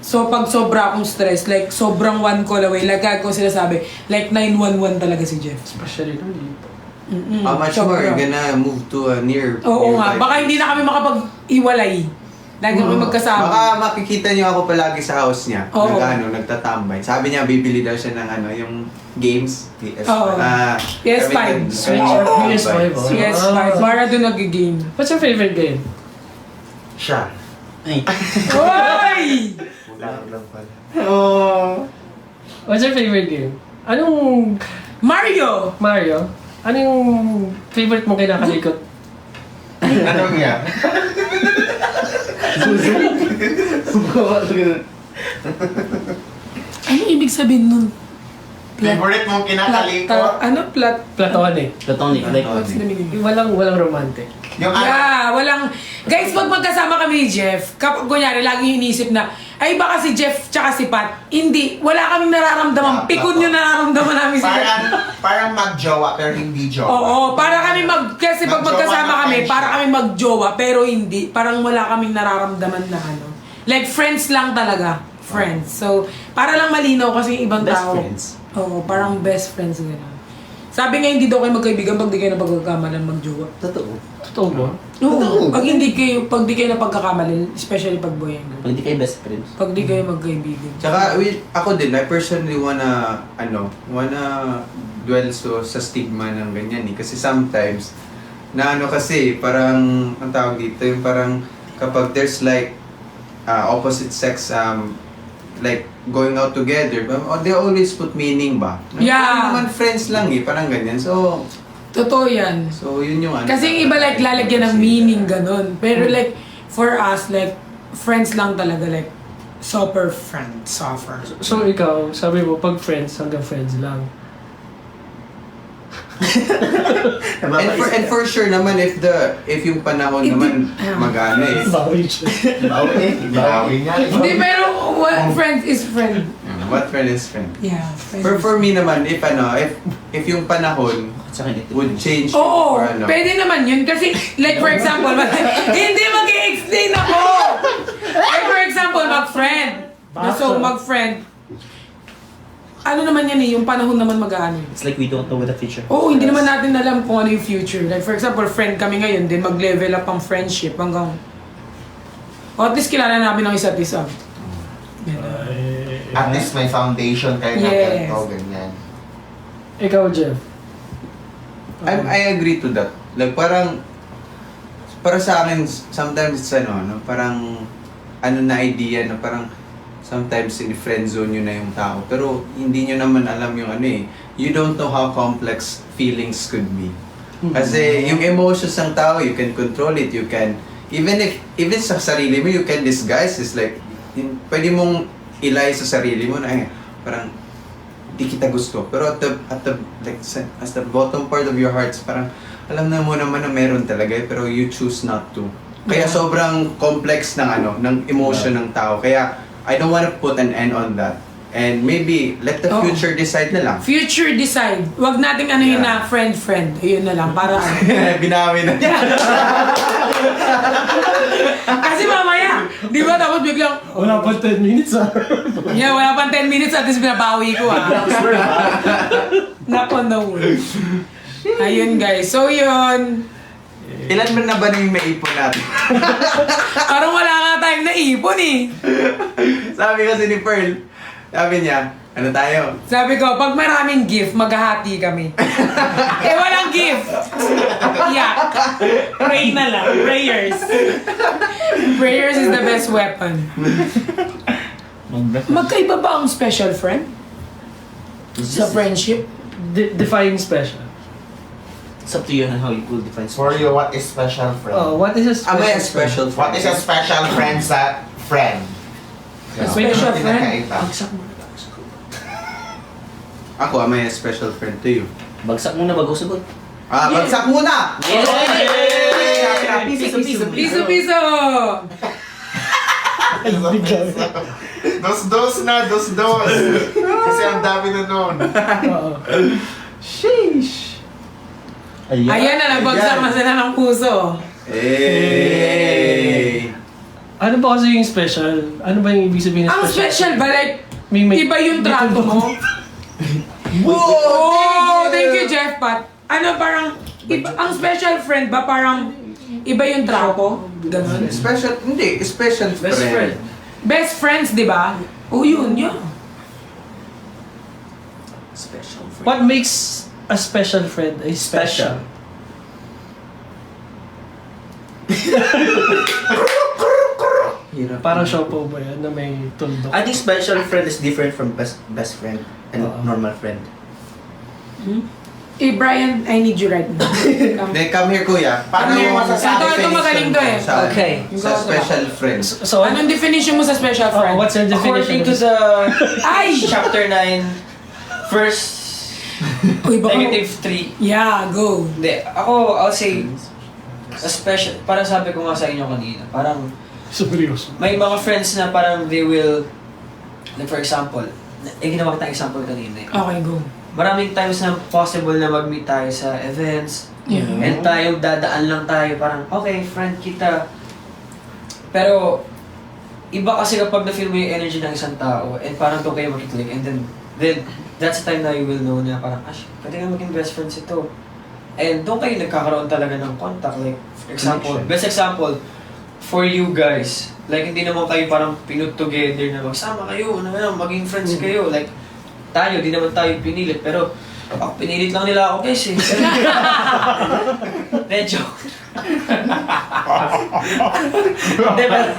so pag sobra akong stress, like, sobrang one call away. Like, ko sinasabi, like, 911 talaga si Jeff. Especially nung dito. How much more you're gonna move to a Oo nga. nearby Baka hindi na kami makapag-iwalay. Lagi kami magkasama. Baka makikita niyo ako palagi sa house niya. Oo. Nagtatambay. Sabi niya, bibili daw siya ng yung games. PS5. Oo. PS5. PS5. PS5. Para doon nag-game. What's your favorite game? Siya. Ay. Hoy! Wala lang pala. What's your favorite game? Anong... Mario! Mario? Anong favorite mong kinakalikot? Anong niya? Ano ibig sabihin nun? Favorite mong kinakalikot? Platonic. Platonic. Like, What's the meaning? Walang romantic. Yung ano? Yeah, walang... Guys, pag magkasama kami ni Jeff, kapag kunyari, lagi yung inisip na, ay baka si Jeff tsaka si Pat, hindi, wala kaming nararamdaman. Pikon yung nararamdaman namin si Jeff. Parang mag-jowa pero hindi jowa. Oo, para kami kasi pag Mag-jowa magkasama na kami, friendship. para kami magjowa, pero hindi, parang wala kaming nararamdaman na like friends lang talaga. Friends. So, para lang malinaw kasi yung ibang Best tao. friends. Oo, parang best friends gano'n. Sabi nga hindi daw kayo magkaibigan pag di kayo napagkakamalan magjowa. totoo. Totoo ba? Oo, pag di kayo napagkakamalan, especially pag boy and girl. Pag hindi kayo best friends. Pag di kayo magkaibigan. Tsaka, ako din, I personally wanna dwell sa stigma ng ganyan eh. Kasi sometimes, kasi, parang, ang tawag dito, yung parang, kapag there's like, opposite sex, like, going out together, they always put meaning ba? Yeah. Parang naman friends lang eh, parang ganyan. So, Totoo yan. yun yung Kasi yung iba like lalagyan ng meaning ganun. Pero like, for us, like, friends lang talaga like, super friend, suffer. So ikaw, sabi mo, pag friends, hanggang friends lang. And for sure naman, if yung panahon Hindi- naman mag-ano eh. Bawi siya. Bawi nga. Hindi, pero friend is friend. What friend is friend? Yeah, friend. For me naman, if yung panahon Sa akin ito. would change Oo, or ano. pwede naman yun. Kasi, like for example, hindi mag-i-explain ako! Like for example, mag-friend. So, mag-friend. Ano naman yan eh, yung panahon naman mag-ano. It's like we don't know what the future. Oo, hindi naman natin alam kung ano yung future. Like for example, friend kami ngayon, then mag-level up ang friendship hanggang... O at least kilala namin ang isa't isa. At least may foundation kayo na Yes. ganito, ganyan. Ikaw, Jeff. I agree to that. Like parang para sa akin sometimes it's no, parang ano na idea na parang sometimes in friend zone yun na yung tao pero hindi nyo naman alam yung ano eh. You don't know how complex feelings could be. Kasi yung emotions ng tao, you can control it, you can even sa sarili mo, you can disguise. It's like pwede mong ilay sa sarili mo na parang di kita gusto. Pero at the like as the bottom part of your heart, parang alam na mo naman na meron talaga pero you choose not to. Kaya sobrang complex ng ng emotion ng tao. Kaya I don't want to put an end on that. And maybe let the future decide na lang. Future decide. Wag nating ano yun na friend. Ayun na lang. Para Binawi na. Kasi mamaya, di ba tapos biglang, Wala pa 10 minutes ah. yeah, wala pang 10 minutes at least binabawi ko Knock on the wood. Ayun guys. So yun. Ilan man na ba na yung maipon natin? Parang wala nga tayong naipon eh. Sabi kasi ni Pearl, sabi niya, ano tayo? Sabi ko, pag maraming gift, maghahati kami. Walang gift. Yak. Pray na lang. Prayers. Prayers is the best weapon. Magkaiba ba ang special friend? Sa friendship? Define special. It's up to you on how you will define For you, what is special friend? Oh, what is a Am I a special special What is a special friend sa friend? A special friend? Pinakaiba. Ako, am I a special friend to you? Bagsak muna bago sagot. Bagsak muna! Piso-piso! Dos na, dos. Kasi ang dami na nun. Oo. Sheesh. Ayan na, nabagsak na sila ng puso. Hey! Ano ba kasi yung special? Ano ba yung ibig sabihin ng Ang special ba? Like, May- iba yung trato mo? Oh, thank you, Jeff Pat. Ano parang, ang special friend ba parang iba yung trato? Ganun. Special friend. Best friends, di ba? Oh, yun. Special friend. What makes a special friend a special? Parang shoppo ba yan na may tuldok? I think special friend is different from best friend and normal friend. Eh, Brian, I need you right now. Come. Then come here, kuya. Paano yung mo masasabi? Ito magaling to eh. Sa, Okay. Sa special friends. So, Anong definition mo sa special friend? what's your definition? According to the Ay! chapter 9, verse Uy, baka... -3. Yeah, go. Hindi, ako, I'll say, a special, parang sabi ko nga sa inyo kanina, parang Seryoso. may mga friends na parang they will, like for example, ginawa kitang example kanina eh. Okay, go. Maraming times na possible na mag-meet tayo sa events, Yeah. and tayo, dadaan lang tayo, parang, okay, friend kita. Pero, iba kasi kapag na-feel mo yung energy ng isang tao, and parang doon kayo makiklik, and then that's the time na you will know na parang, pwede nga maging best friends ito. And doon kayo nagkakaroon talaga ng contact, like, example, best example, for you guys, like, hindi naman kayo parang pinut together na magsama kayo, maging friends kayo, like, tayo, di naman tayo pinilit, pero ako, pinilit lang nila ako guys eh. Medyo. Hindi, pero...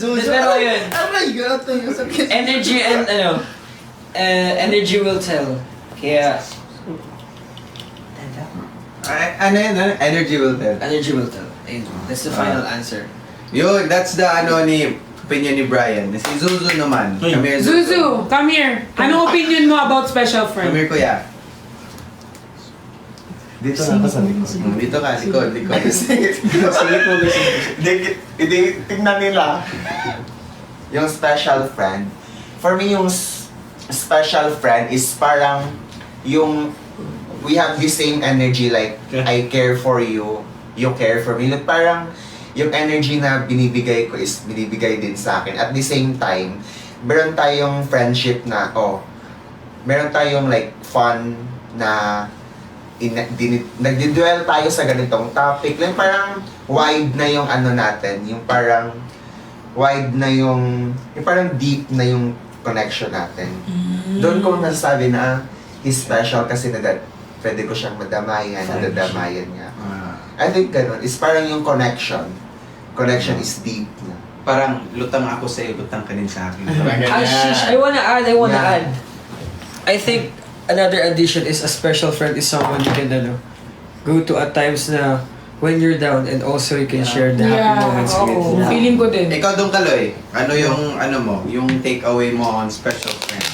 Pero yun, Oh my God, energy and energy will tell. Kaya, Ano yun? Energy will tell. energy will tell. And that's the final answer. Yun, that's the opinion ni Brian. Si Zuzu naman. Uy. Come here, Zuzu, come here. Anong opinion mo about special Come friend? here, kuya. Dito na ako sa likod. Dito ka, likod. Hindi, tingnan nila. Yung special friend. For me, yung special friend is parang yung we have the same energy, like I care for you, you care for me. Like, parang yung energy na binibigay ko is binibigay din sa akin. At the same time, meron tayong friendship na, meron tayong like fun na nagdi-dwell tayo sa ganitong topic. Like, parang wide na yung ano natin, yung parang wide na yung parang deep na yung connection natin. Doon ko nasasabi na he's special kasi pwede ko siyang madamayan, nadadamayan niya. I think ganun. It's parang yung connection. Connection is deep na. Parang lutang ako sa'yo, lutang ka din sa akin. I wanna add. I think another addition is a special friend is someone you can go to at times na when you're down and also you can share the happy moments with. oo. Feeling ko din. Ikaw dong Kaloy, ano yung yung take away mo on special friends?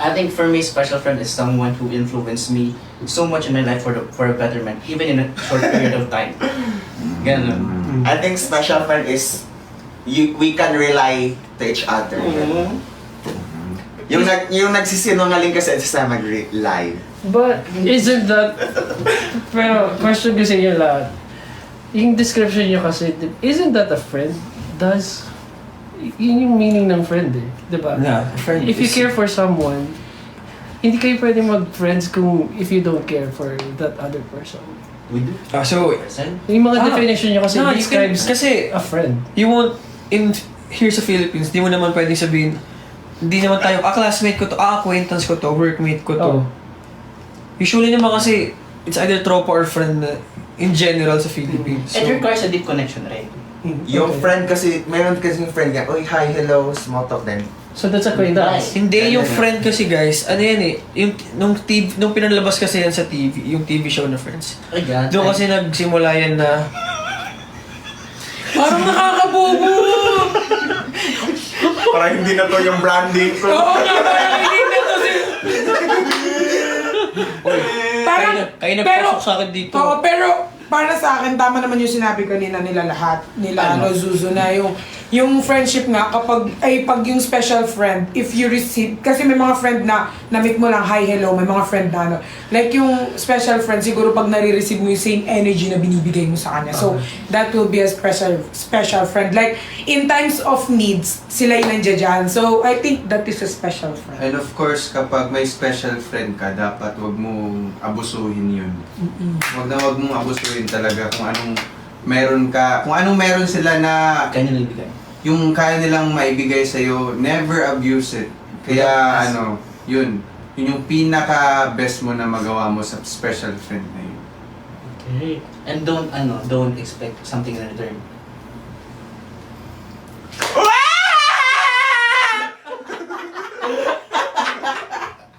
I think for me, special friend is someone who influenced me so much in my life for a betterment, even in a short period of time. Ganun. I think special friend is we can rely to each other. Yung nagsisinungaling kasi sa mag-rely. But isn't that... Pero question ko sa inyo lahat. Yung description nyo kasi, isn't that a friend? Yun yung meaning ng friend eh. Diba? Yeah, friend If you is- care for someone, hindi kayo pwede mag-friends if you don't care for that other person. We do. So, Person? Yung mga definition nyo kasi no, describes kasi a friend. you won't, here sa Philippines, di mo naman pwedeng sabihin, hindi naman tayo, classmate ko to, acquaintance ko to, workmate ko to. Oh. Usually naman kasi, it's either tropa or friend na, in general sa Philippines. It requires a deep connection, right? Yung Okay. friend kasi, meron kasi yung friend yan, oy, hi, hello, small talk then. So that's acquaintance. Hindi, yung friend kasi guys, ano yan eh, nung pinalabas kasi yan sa TV, yung TV show na Friends. Oh God. Doon kasi nagsimula yan na, Parang nakakabobo. Parang hindi na to yung branding ko. Oo nga, parang hindi na to si... Parang, kayo pero, nagpasok sa akin dito. oo, pero para sa akin, tama naman yung sinabi kanina nila lahat, nila Zuzu, na yung friendship nga, pag yung special friend, if you receive, kasi may mga friend na na-meet mo lang, hi, hello, may mga friend na like yung special friend, siguro pag nare-receive mo yung same energy na binibigay mo sa kanya. So, that will be a special friend. Like, in times of needs, sila yung nandiyan dyan. So, I think that is a special friend. And of course, kapag may special friend ka, dapat wag mong abusuhin yun. Wag mong abusuhin talaga kung anong meron sila na Kanya nalibigay. yung kaya nilang maibigay sa'yo, never abuse it. Kaya yun yung pinaka-best mo na magawa mo sa special friend na yun. Okay. And don't expect something in return.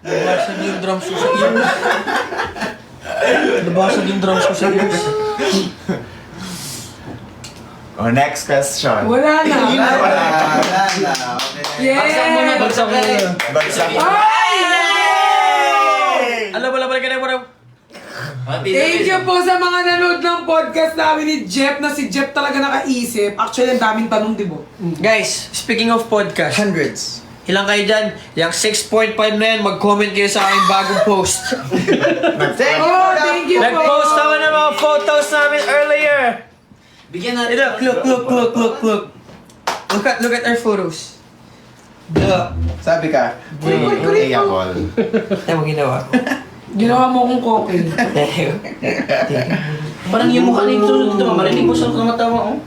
nabasag yung drums ko sa ears. Nabasag yung drums ko sa ears. Oh, next question. Wala na. Wala na. Okay. Yeah! Bagsak mo na. Bagsak. Ay! Alam mo, ka na mo na. Thank you po sa mga nanood ng podcast namin ni Jeff, na si Jeff talaga nakaisip. Actually, ang daming tanong, di ba? Guys, speaking of podcast, Hundreds. ilang kayo dyan? Yung 6.5 na yan, mag-comment kayo sa aking bagong post. Oh, thank you po! Nag-post naman ng mga photos namin earlier. Bigyan natin. Look. Look at our photos. Sabi ka, Ayakol. Tayo mo ginawa ko. Ginawa mo kong koke. Parang yung mukha na yung tulog dito, marinig mo sa mga tawa, oh.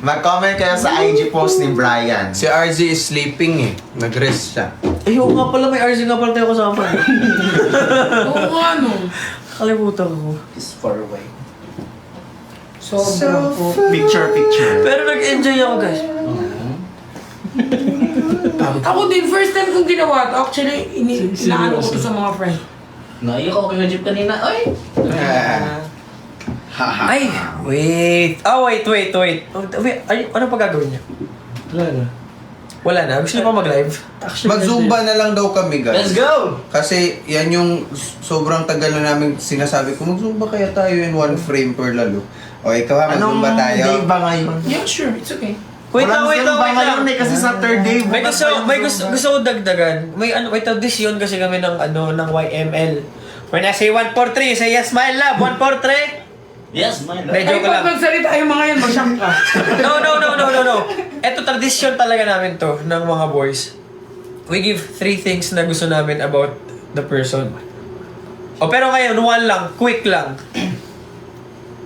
Mag-comment kayo sa IG post ni Brian. si RZ is sleeping eh. Nag-rest siya. Ayoko nga pala, may RZ nga pala tayo kasama. Oo nga, no. Kalimutan ko. It's far away. Sobrang po. Picture. Pero nag-enjoy ako, guys. Ako din, first time kong ginawa to. Actually, inaano ko to sa mga friend. Naiyak ako kay Jeep kanina. Ay! Ay, wait. Wait. Ano pa gagawin niya? Wala na. Wala na. Gusto niyo pa mag-live? Actually, Mag-zumba na lang daw kami, guys. Let's go! Kasi yan yung sobrang tagal na namin sinasabi ko, mag-zumba kaya tayo in one frame per lalo. O ikaw ha, Anong mag-zumba tayo. day ba ngayon? Yeah, sure. It's okay. Wait lang. ngayon eh, kasi Saturday. May gusto ko dagdagan. May tradisyon kasi kami ng YML. When I say 143, say yes, my love. 143. Yes, my love. Medyo Ay, ko lang. pag magsalita yung mga yan, mag-shock ka. No. Ito tradisyon talaga namin to ng mga boys. We give 3 things na gusto namin about the person. Pero ngayon, one lang, quick lang.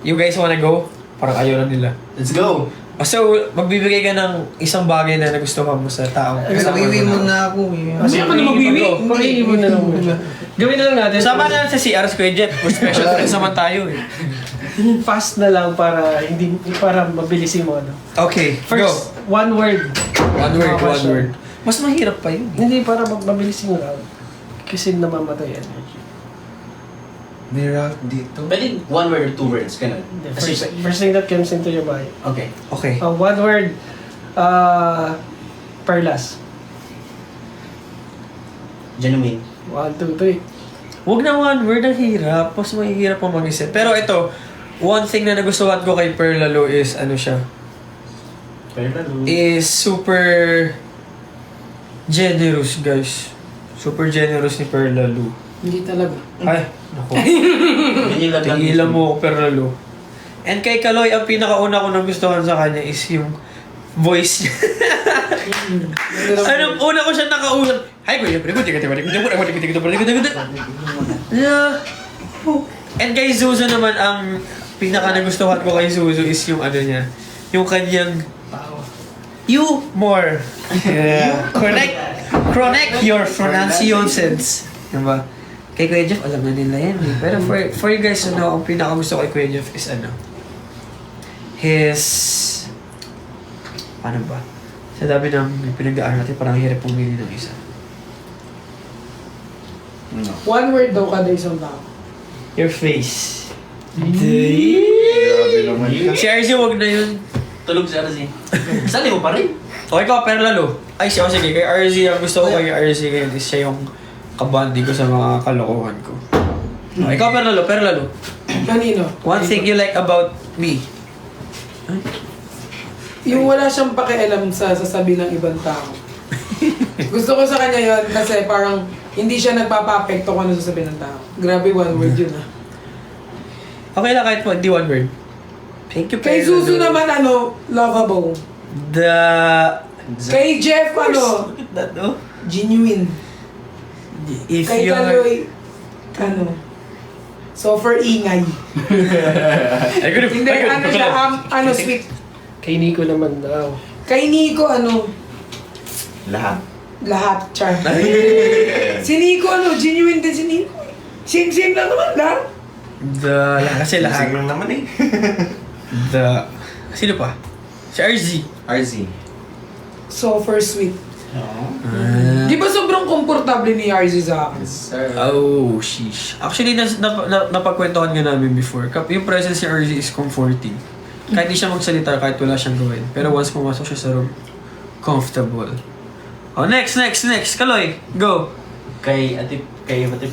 You guys wanna go? Parang ayaw na nila. Let's go! So, magbibigay ka ng isang bagay na nagustuhan mo sa tao. Wiwi mo na ako. Ano ka na mag-wiwi? Pakihin mo na lang muna. Gawin na lang natin. Sama na lang sa CR Square Jet. Special friends naman tayo eh. Fast na lang para mabilisin mo ano. Okay, First, go. one word. One Question. word. Mas mahirap pa yun. Hindi, para mabilisin mo lang. Kasi namamatay energy. May route dito. Pwede 1 word or 2 words, ganun. The Kasi, first thing that comes into your mind. okay. Okay. One word. Perlas. Genuine. 1, 2, 3. Huwag na one word, ang hirap. Mas mahirap pa mag-isip. Pero ito, one thing na nagustuhan ko kay Pearl Lalo is, ano siya, is super generous, guys. Super generous ni Pearl Lalo. Hindi talaga. Ay, naku. Ganyan lang Tigilan mo ako, Pearl Lalo. And kay Kaloy, ang pinakauna ko nagustuhan sa kanya is yung voice niya. Anong una ko siya nakausap? Hi, kuya. Yeah. And kay Zuzu naman, ang pinaka nagustuhan ko kay Zuzu is yung ano niya. Yung kanyang you more. Yeah. Connect your pronunciations. Diba? Kay Kuya Jeff, alam na nila yan eh. Pero for you guys to know, ang pinaka gusto ko kay Kuya Jeff is ano? His... Paano ba? Sa dami ng pinag-aaral natin, parang hirap pumili ng isa. One word daw kada isang tao. Your face. Grabe naman ka. Si RZ, wag na yun. Tulog si RZ. Sali mo pa rin. O ikaw, pero lalo. Ay, siya, sige. Kay RZ, ang gusto ko kay RZ ngayon is siya yung kabandi ko sa mga kalokohan ko. O, ikaw, pero lalo. Kanino? One thing you like about me. Yung wala siyang pakialam sa sasabihin ng ibang tao. Gusto ko sa kanya yon kasi parang hindi siya nagpapa-apekto kung ano sasabihin ng tao. Grabe, one word yun ah. Okay lang kahit po, hindi one word. Thank you, Kay pero Susu lalo. naman lovable. Kay Jeff Look at that, no? genuine. If Kay you're... Kaloy, so for ingay. Ay, good. Hindi, siya, sweet. Kay Nico naman daw. Kay Nico, Lahat. lahat, char. Si Nico, genuine din si Nico. Same lang naman, lahat. Kasi lahat. Sing lang naman eh. Sino pa? Si RZ. RZ. So for sweet. Di ba sobrang komportable ni RZ sa akin? Oh, sheesh. Actually, napagkwentuhan nga namin before. Yung presence ni RZ is comforting. Kahit di siya magsalita, kahit wala siyang gawin. Pero once pumasok siya sa room, comfortable. Oh, next. Kaloy, go. Kay Ate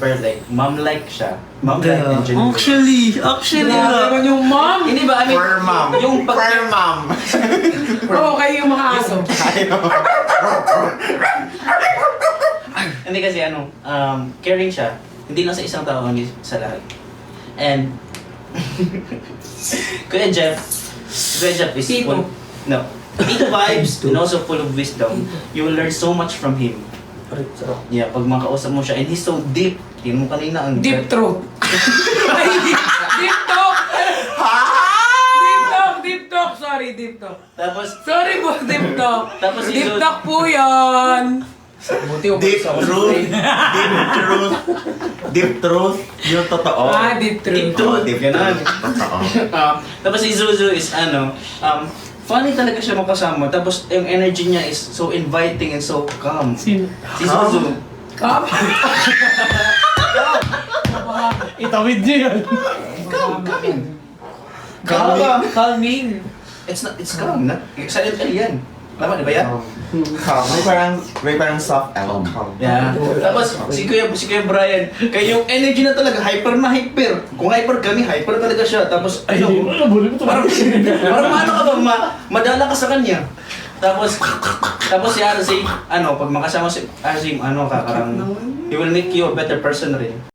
Pearl, like, mom-like siya. Mom-like and genuine. Actually. Grabe naman yung mom. Hindi ba, I mean, For mom. yung pag... For mom. Oo, kayo yung mga aso. Hindi kasi caring siya. Hindi lang sa isang tao, hindi sa lahat. And, Kuya Jeff is Tito. full... No. Tito vibes and also full of wisdom. You will learn so much from him. Yeah, pag makausap mo siya, and he's so deep. Tingnan mo kanina ang... Deep throat. Ay, deep talk. Deep talk. Sorry, deep talk. Tapos, Sorry po, deep talk. Tapos si Deep Zod- talk po yan. Deep truth. Deep truth. Yung totoo. Deep Deep truth. truth. Deep Ganun. Totoo. Tapos si Zuzu is funny talaga siya makasama. Tapos yung energy niya is so inviting and so calm. Si Sino? Zuzu. Come. Itawid niyo yun. Come in. Calming. It's calm, not silent L yan. Tama, di ba yan? Calm. May parang soft L. Calm. Yeah. Tapos si Kuya Brian, kaya yung energy na talaga hyper na hyper. Kung hyper kami, hyper talaga siya. Tapos parang paano ka ba madala ka sa kanya. Tapos si Arzim, pag makasama si Arzim, parang he will make you a better person rin.